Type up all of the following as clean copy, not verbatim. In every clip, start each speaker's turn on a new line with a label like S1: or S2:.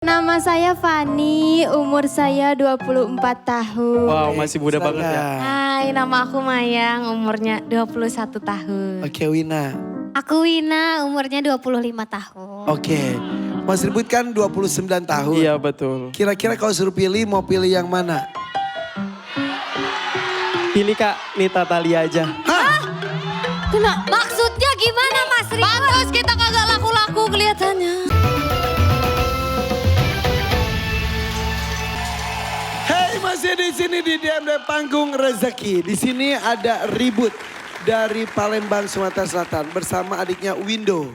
S1: Nama saya Fani, umur saya 24 tahun.
S2: Wow, masih muda banget ya.
S1: Hai, nama aku Mayang, umurnya 21 tahun.
S3: Oke, Wina.
S4: Aku Wina, umurnya 25 tahun.
S3: Oke. Mas Ribut kan 29 tahun.
S2: Iya betul.
S3: Kira-kira kalau suruh pilih mau pilih yang mana?
S2: Pilih Kak Nita Talia aja.
S4: Kena, maksudnya gimana Mas Ribut? Pantas kita kagak laku-laku kelihatannya.
S3: Hey, masih di sini di DMD Panggung Rezeki. Di sini ada Ribut dari Palembang, Sumatera Selatan bersama adiknya Windo.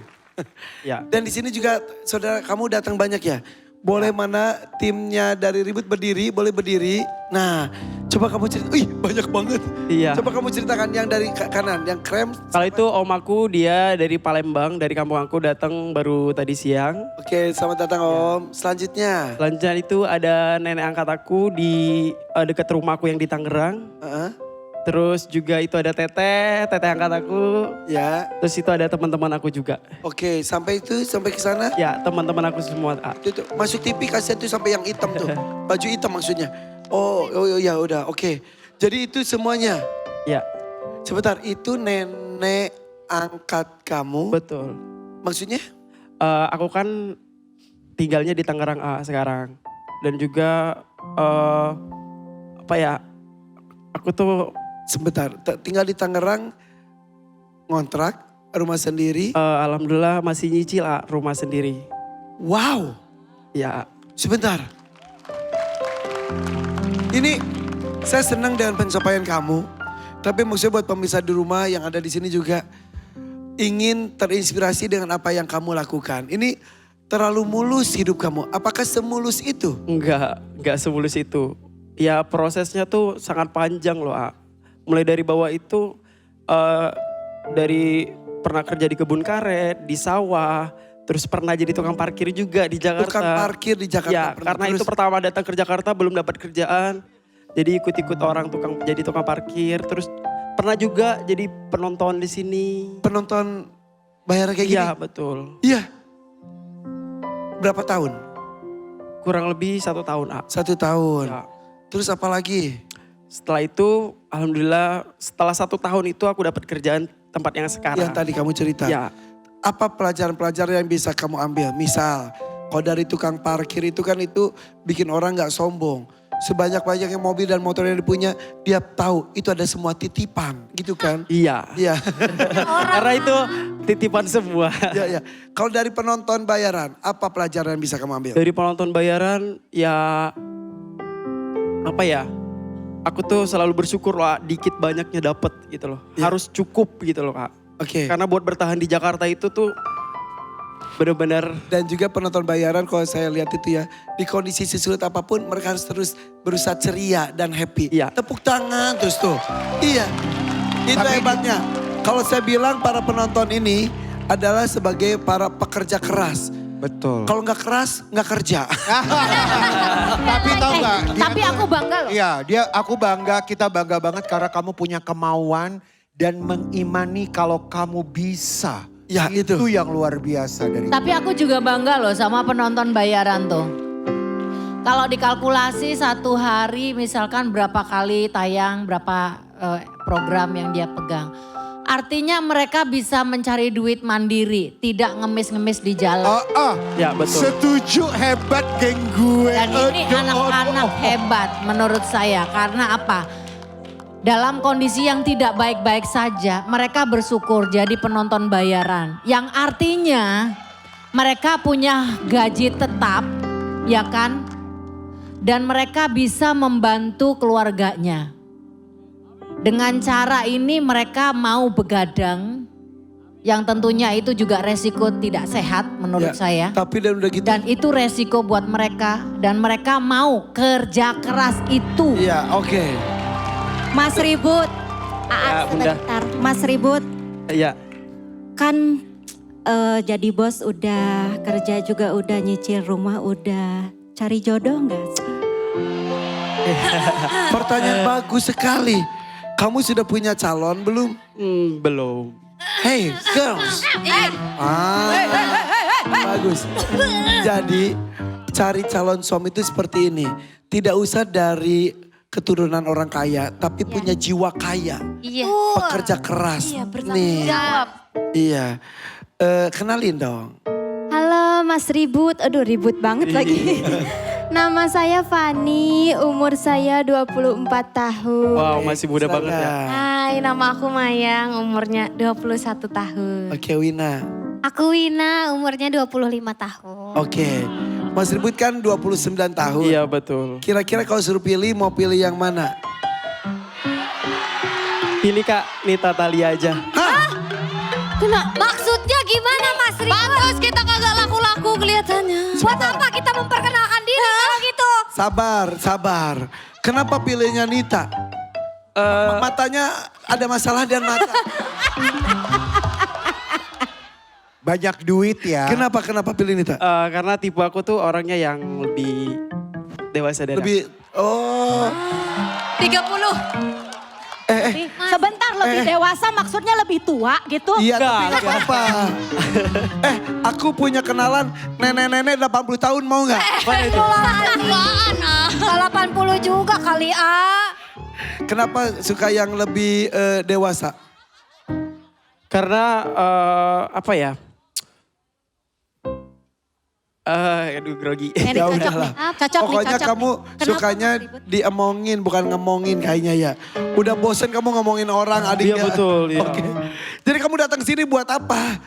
S2: Ya.
S3: Dan di sini juga saudara kamu datang banyak ya. Boleh mana timnya dari Ribut berdiri, boleh berdiri. Nah, coba kamu cerita. Ih, banyak banget.
S2: Iya.
S3: Coba kamu ceritakan yang dari kanan, yang krem.
S2: Kalau itu om aku dia dari Palembang, dari kampung aku datang baru tadi siang.
S3: Oke, selamat datang Om. Selanjutnya.
S2: Selanjutnya itu ada nenek angkat aku di dekat rumahku yang di Tangerang.
S3: Heeh.
S2: Terus juga itu ada teteh angkat aku.
S3: Ya.
S2: Terus itu ada teman-teman aku juga.
S3: Oke, sampai ke sana.
S2: Ya teman-teman aku semua.
S3: Tuh, masuk TV kasihan tuh sampai yang hitam tuh. Baju hitam maksudnya. Oh ya udah, oke. Jadi itu semuanya.
S2: Ya
S3: Sebentar, itu nenek angkat kamu.
S2: betul.
S3: Maksudnya?
S2: Aku kan tinggalnya di Tangerang sekarang. Dan juga apa ya, aku tuh
S3: Sebentar, tinggal di Tangerang, ngontrak, rumah sendiri.
S2: alhamdulillah masih nyicil rumah sendiri.
S3: Wow,
S2: Ya
S3: sebentar. Ini saya senang dengan pencapaian kamu. Tapi maksudnya buat pemirsa di rumah yang ada di sini juga ingin terinspirasi dengan apa yang kamu lakukan. Ini terlalu mulus hidup kamu. Apakah semulus itu?
S2: enggak semulus itu. Ya prosesnya tuh sangat panjang loh. Mulai dari bawah itu dari pernah kerja di kebun karet, di sawah, terus pernah jadi tukang parkir juga di Jakarta.
S3: Tukang parkir di Jakarta.
S2: Ya, karena itu pertama datang ke Jakarta belum dapat kerjaan. Jadi ikut-ikut orang jadi tukang parkir. Terus pernah juga jadi penonton di sini.
S3: Penonton bayar kayak gini?
S2: Iya betul.
S3: Iya. Berapa tahun?
S2: Kurang lebih 1 tahun
S3: 1 tahun.
S2: Ya.
S3: Terus apa lagi?
S2: Setelah itu alhamdulillah setelah 1 tahun itu aku dapat kerjaan tempat yang sekarang.
S3: Yang tadi kamu cerita.
S2: Ya.
S3: Apa pelajaran-pelajaran yang bisa kamu ambil? Misal, kalau dari tukang parkir itu kan itu bikin orang gak sombong. Sebanyak-banyaknya mobil dan motor yang dipunya, dia tahu itu ada semua titipan gitu kan.
S2: Iya.
S3: Iya.
S2: Karena itu titipan semua.
S3: Iya, iya. Kalau dari penonton bayaran, apa pelajaran yang bisa kamu ambil?
S2: Dari penonton bayaran ya apa ya? Aku tuh selalu bersyukur lah dikit banyaknya dapet gitu loh.
S3: Ya.
S2: Harus cukup gitu loh Kak.
S3: Oke.
S2: Karena buat bertahan di Jakarta itu tuh benar-benar
S3: Dan juga penonton bayaran kalau saya lihat itu ya, di kondisi sesulit apapun mereka harus terus berusaha ceria dan happy.
S2: Iya.
S3: Tepuk tangan terus tuh. Iya, itu hebatnya. Kalau saya bilang para penonton ini adalah sebagai para pekerja keras.
S5: Betul.
S3: Kalau nggak keras, nggak kerja.
S5: Tapi tahu nggak?
S4: Tapi aku bangga loh.
S5: Iya, aku bangga, kita bangga banget karena kamu punya kemauan dan mengimani kalau kamu bisa.
S3: Ya, itu.
S5: yang luar biasa dari
S6: Tapi aku juga bangga loh sama penonton bayaran tuh. Kalau dikalkulasi 1 hari misalkan berapa kali tayang, berapa program yang dia pegang. Artinya mereka bisa mencari duit mandiri, tidak ngemis-ngemis di jalan.
S2: ya betul.
S5: Setuju, hebat geng gue.
S6: Dan ini anak-anak hebat menurut saya. Karena apa? Dalam kondisi yang tidak baik-baik saja, mereka bersyukur jadi penonton bayaran. Yang artinya mereka punya gaji tetap, ya kan? Dan mereka bisa membantu keluarganya. Dengan cara ini mereka mau begadang, yang tentunya itu juga resiko tidak sehat menurut saya.
S3: Tapi dan udah gitu.
S6: Dan itu resiko buat mereka dan mereka mau kerja keras itu.
S3: Iya, oke.
S4: Mas Ribut,
S2: Ya, Bunda.
S4: sebentar. Mas Ribut,
S2: Ya.
S4: kan jadi bos udah, kerja juga udah, nyicil rumah udah. Cari jodoh nggak?
S3: Pertanyaan bagus sekali. Kamu sudah punya calon belum?
S2: Belum.
S3: Hey girls. Bagus. Jadi cari calon suami itu seperti ini. Tidak usah dari keturunan orang kaya, tapi punya jiwa kaya.
S1: Iya.
S3: Pekerja keras.
S1: Iya, bertanggung
S3: Nih.
S1: jawab.
S3: Iya. Kenalin dong.
S1: Halo Mas Ribut, aduh ribut banget lagi. Nama saya Fani, umur saya 24 tahun.
S2: Wow, masih muda
S3: Silakan.
S2: banget ya.
S7: Hai, nama aku Mayang, umurnya 21 tahun.
S3: Oke, Wina.
S7: Aku Wina, umurnya 25 tahun.
S3: Oke. Mas Ribut kan 29 tahun.
S2: Iya betul.
S3: Kira-kira kalau suruh pilih mau pilih yang mana?
S2: Pilih Kak Nita Thalia aja.
S7: Maksudnya gimana Mas Ribut? Pantas kita kagak laku-laku kelihatannya. Buat apa kita memperkenalkan diri kalau gitu?
S3: Sabar. Kenapa pilihnya Nita? Matanya ada masalah dan mata.
S5: Banyak duit ya.
S3: Kenapa pilih Nita?
S2: Karena tipe aku tuh orangnya yang lebih dewasa dari aku.
S3: Lebih, oh.
S7: 30.
S4: Sebentar lebih dewasa maksudnya lebih tua gitu.
S3: Iya tapi
S2: Enggak,
S3: gak apa-apa. Aku punya kenalan nenek-nenek 80 tahun mau gak?
S7: Apaan ah? 80 juga kali ah.
S3: Kenapa suka yang lebih dewasa?
S2: Karena apa ya? Aduh grogi.
S3: Ya udahlah. Pokoknya kamu sukanya diemongin bukan ngemongin kayaknya ya. Udah bosen kamu ngomongin orang adiknya.
S2: Iya betul. Iya.
S3: Oke. Jadi kamu datang sini buat apa?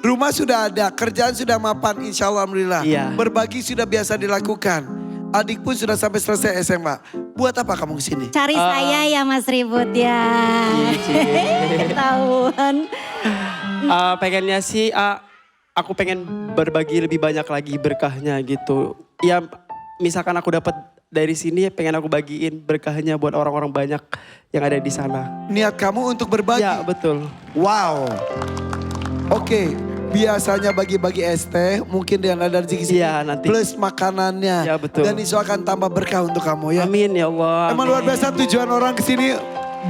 S3: Rumah sudah ada, kerjaan sudah mapan insya Allah alhamdulillah.
S2: Iya.
S3: Berbagi sudah biasa dilakukan. Adik pun sudah sampai selesai SMA. Buat apa kamu kesini?
S4: Cari saya ya Mas Ribut ya. Ketahuan.
S2: Pengennya sih aku pengen berbagi lebih banyak lagi berkahnya gitu. Ya misalkan aku dapat dari sini pengen aku bagiin berkahnya buat orang-orang banyak yang ada di sana.
S3: Niat kamu untuk berbagi?
S2: Ya betul.
S3: Wow. Oke, biasanya bagi-bagi es teh mungkin dengan ada rezeki sini.
S2: Iya, nanti.
S3: Plus makanannya.
S2: Ya, betul.
S3: Dan itu akan tambah berkah untuk kamu ya.
S2: Amin ya Allah.
S3: Emang luar biasa tujuan orang kesini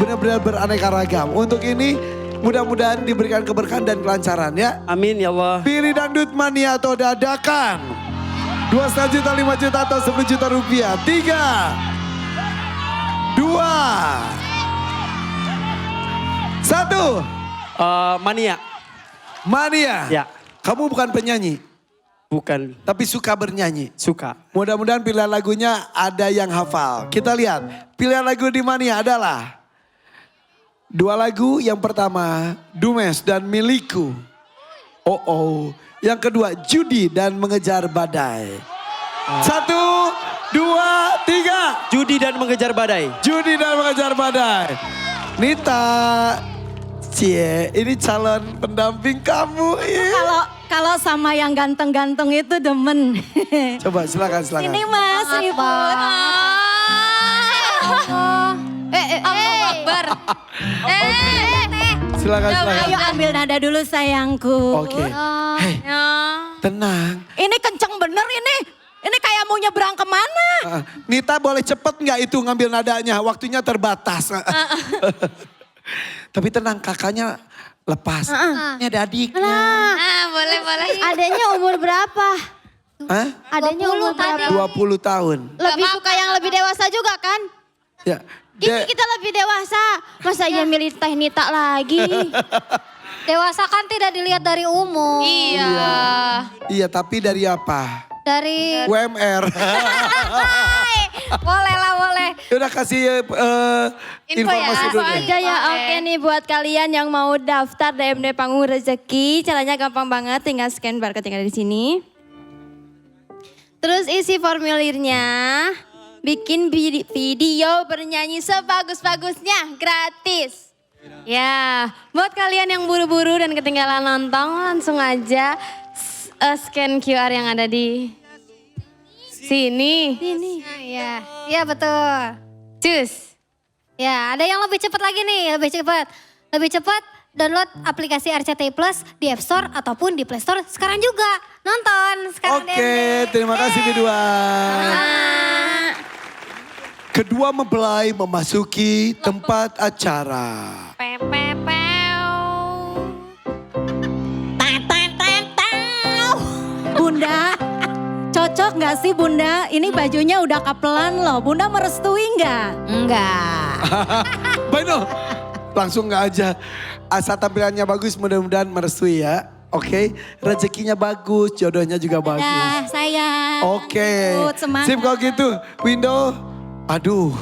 S3: benar-benar beraneka ragam. Untuk ini mudah-mudahan diberikan keberkahan dan kelancaran ya.
S2: Amin ya Allah.
S3: Pilih dangdut mania atau dadakan. 2,5 juta, 5 juta atau 10 juta rupiah. 3, 2, 1.
S2: Mania.
S3: Mania.
S2: Ya.
S3: Kamu bukan penyanyi,
S2: Bukan
S3: tapi suka bernyanyi.
S2: suka.
S3: Mudah-mudahan pilihan lagunya ada yang hafal. Kita lihat, pilihan lagu di Mania adalah 2 lagu. Yang pertama, Dumes dan Milikku. Oh. Yang kedua, Judi dan Mengejar Badai. 1, 2, 3.
S2: Judi dan mengejar badai.
S3: Judi dan Mengejar Badai. Nita, Cie, ini calon pendamping kamu.
S4: Kalau sama yang ganteng-ganteng itu demen.
S3: Coba silakan.
S4: Ini Mas Ribut.
S7: Allahu Akbar.
S3: Silakan.
S4: Ayo ambil nada dulu sayangku.
S3: Oke. Hei, tenang.
S4: Ini kenceng bener ini. Ini kayak mau nyebrang kemana?
S3: Nita boleh cepet nggak itu ngambil nadanya? Waktunya terbatas. Tapi tenang, kakaknya lepas. Ini ada adiknya.
S7: Boleh.
S1: Adanya umur berapa?
S3: Hah?
S1: Adanya umur berapa?
S3: 20 tahun.
S1: Lebih suka yang lebih dewasa juga kan?
S3: Ya.
S1: Ini kita lebih dewasa. Masa iya milih Teh Nita lagi?
S7: Dewasa kan tidak dilihat dari umur.
S3: Iya, tapi dari apa?
S7: Dari
S3: UMR.
S7: boleh.
S3: Udah kasih informasi dulu. deh.
S1: aja ya, oke nih buat kalian yang mau daftar DMD Panggung Rezeki, caranya gampang banget, tinggal scan barcode yang ada di sini. Terus isi formulirnya, bikin video bernyanyi sebagus-bagusnya, gratis. Ya, buat kalian yang buru-buru dan ketinggalan nonton, langsung aja scan QR yang ada di sini.
S7: Iya betul.
S1: Cus.
S7: Ya, ada yang lebih cepat lagi nih, lebih cepat download aplikasi RCTI Plus di App Store ataupun di Play Store sekarang juga. Nonton sekarang.
S3: Oke, terima kasih kedua. Kedua mempelai memasuki tempat acara.
S4: Cocok nggak sih Bunda? Ini bajunya udah kapelan loh. Bunda merestui nggak?
S6: Enggak.
S3: Baino, langsung nggak aja. Asal tampilannya bagus, mudah-mudahan merestui ya. Oke, rezekinya bagus, jodohnya juga bagus.
S4: Dah, sayang.
S3: Oke,
S4: Semangat.
S3: sip kalau gitu. Window, aduh.